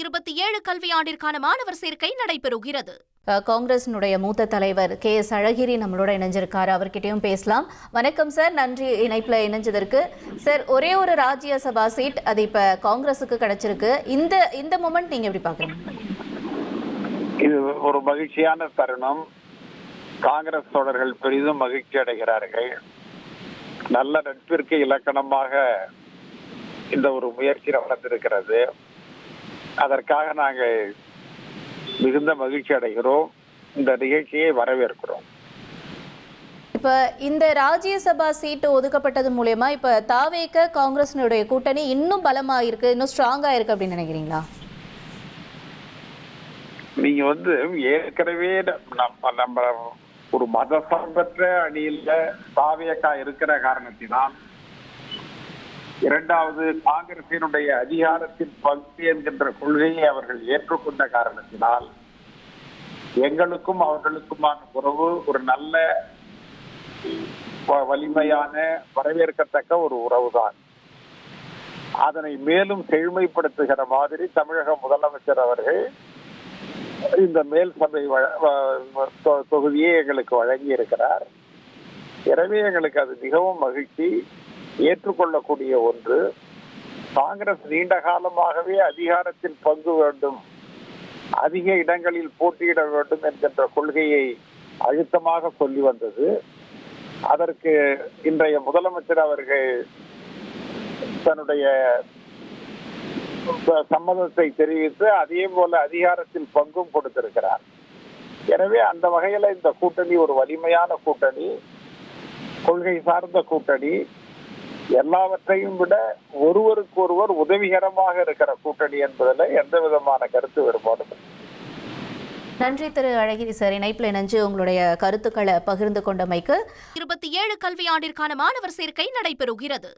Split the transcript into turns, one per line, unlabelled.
27 கல்வியாண்டிற்கான மாணவர் சேர்க்கை நடைபெறுகிறது.
காங்கிரசினுடைய மூத்த தலைவர் KS அழகிரி நம்மளோட இணைஞ்சிருக்காரு. அவர்கிட்டயும் பேசலாம். வணக்கம் சார், நன்றி இணைப்புல இணைஞ்சதற்கு. சார், ஒரே ஒரு ராஜ்யசபா சீட் அது இப்ப காங்கிரஸுக்கு கிடைச்சிருக்கு. இந்த மொமெண்ட் நீங்க எப்படி பாக்குறீங்க?
இது ஒரு மகிழ்ச்சியான தருணம். காங்கிரஸ் தோழர்கள் பெரிதும் மகிழ்ச்சி அடைகிறார்கள். நல்ல நட்பிற்கு இலக்கணமாக இந்த ஒரு முயற்சி நடந்திருக்கிறது. அதற்காக நாங்கள் மிகுந்த மகிழ்ச்சி அடைகிறோம். இந்த நிகழ்ச்சியை வரவேற்கிறோம்.
இப்ப இந்த ராஜ்யசபா சீட்டு ஒதுக்கப்பட்டது மூலமா இப்ப தாவேக காங்கிரஸினுடைய கூட்டணி இன்னும் பலமா இருக்கு, இன்னும் ஸ்ட்ராங்கா இருக்கு அப்படின்னு நினைக்கிறீங்களா?
நீங்க ஏற்கனவே நம்ம ஒரு மதசார்பற்ற அணியில தாவேகா இருக்கிற காரணத்தினால், இரண்டாவது காங்கிரசினுடைய அதிகாரத்தின் பங்கு என்கின்ற கொள்கையை அவர்கள் ஏற்றுக்கொண்ட காரணத்தினால் எங்களுக்கும் அவர்களுக்குமான உறவு ஒரு நல்ல வலிமையான வரவேற்கத்தக்க ஒரு உறவுதான். அதனை மேலும் செழுமைப்படுத்துகிற மாதிரி தமிழக முதலமைச்சர் அவர்கள் இந்த மேல் சபை தொகுதியை எங்களுக்கு வழங்கி இருக்கிறார். எனவே எங்களுக்கு அது மிகவும் மகிழ்ச்சி, ஏற்றுக்கொள்ளக்கூடிய ஒன்று. காங்கிரஸ் நீண்ட காலமாகவே அதிகாரத்தில் பங்கு வேண்டும், அதிக இடங்களில் போட்டியிட வேண்டும் என்கின்ற கொள்கையை அழுத்தமாக சொல்லி வந்தது. அதற்கு இன்றைய முதலமைச்சர் அவர்கள் தன்னுடைய சம்மதத்தை தெரிவித்து அதே போல அதிகாரத்தில் பங்கும் கொடுத்திருக்கிறார். எனவே அந்த வகையில இந்த கூட்டணி ஒரு வலிமையான கூட்டணி, கொள்கை சார்ந்த கூட்டணி, எல்லாவற்றையும் விட ஒருவருக்கு ஒருவர் உதவிகரமாக இருக்கிற கூட்டணி என்பதில் எந்த விதமான கருத்து வேறுபாடும்.
நன்றி திரு அழகிரி சார், இணைப்பில் இணைஞ்சு உங்களுடைய கருத்துக்களை பகிர்ந்து கொண்டமைக்கு.
27 கல்வியாண்டிற்கான மாணவர் சேர்க்கை நடைபெறுகிறது.